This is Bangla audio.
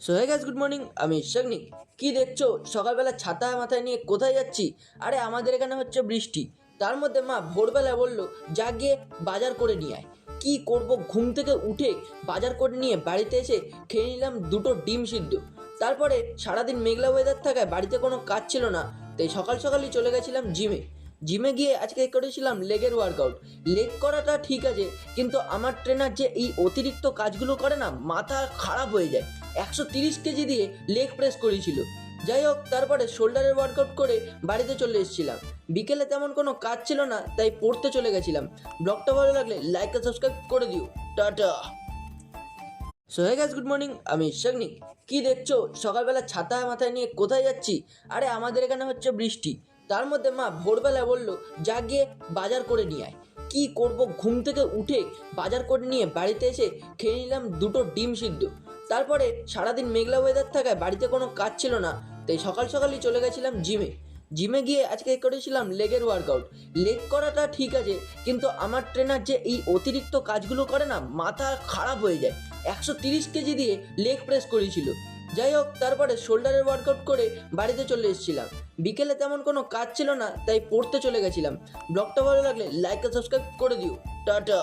So hey guys, good morning. আমি শাগনিক। কি দেখছো? সকালবেলা ছাতা মাথায় নিয়ে কোথায় যাচ্ছি? আরে আমাদের এখানে হচ্ছে বৃষ্টি। তার মধ্যে মা ভোরবেলা বললো যা গিয়ে বাজার করে নিয়ে আয়। কি করব, ঘুম থেকে উঠে বাজার করে নিয়ে বাড়িতে এসে খেয়ে নিলাম দুটো ডিম সিদ্ধ। তারপরে সারাদিন মেঘলা ওয়েদার থাকায় বাড়িতে কোনো কাজ ছিল না, তাই সকাল সকালই চলে গেছিলাম জিমে গিয়ে আজকে করেছিলাম লেগের ওয়ার্কআউট। লেগ করাটা ঠিক আছে, কিন্তু আমার ট্রেনার যে এই অতিরিক্ত কাজগুলো করে না, মাথা খারাপ হয়ে যায়। 130 কেজি দিয়ে লেগ প্রেস করেছিল। যাই হোক, তারপরে শোল্ডারের ওয়ার্কআউট করে বাড়িতে চলে এসেছিলাম। বিকেলে তেমন কোনো কাজ ছিল না, তাই পড়তে চলে গেছিলাম। ব্লগটা ভালো লাগলে লাইক আর সাবস্ক্রাইব করে দিও। Tata. So hey guys, good morning. আমি শাগনিক। কি দেখছো? সকালবেলা ছাতা মাথায় নিয়ে কোথায় যাচ্ছি? আরে আমাদের এখানে হচ্ছে বৃষ্টি। তার মধ্যে মা ভোরবেলা বললো যা গিয়ে বাজার করে নিয়ে আয়। কি করব, ঘুম থেকে উঠে বাজার করে নিয়ে বাড়িতে এসে খেয়ে নিলাম দুটো ডিম সিদ্ধ। তারপরে সারাদিন মেঘলা ওয়েদার থাকায় বাড়িতে কোনো কাজ ছিল না, তাই সকাল সকালই চলে গেছিলাম জিমে গিয়ে আজকে করেছিলাম লেগের ওয়ার্কআউট। লেগ করাটা ঠিক আছে, কিন্তু আমার ট্রেনার যে এই অতিরিক্ত কাজগুলো করে না, মাথা খারাপ হয়ে যায়। 130 কেজি দিয়ে লেগ প্রেস করেছিল। যাই হোক, তারপরে শোল্ডারের ওয়ার্কআউট করে বাড়িতে চলে এসেছিলাম। বিকেলে তেমন কোনো কাজ ছিল না, তাই পড়তে চলে গেছিলাম। ব্লগটা ভালো লাগলে লাইক আর সাবস্ক্রাইব করে দিও। টাটা।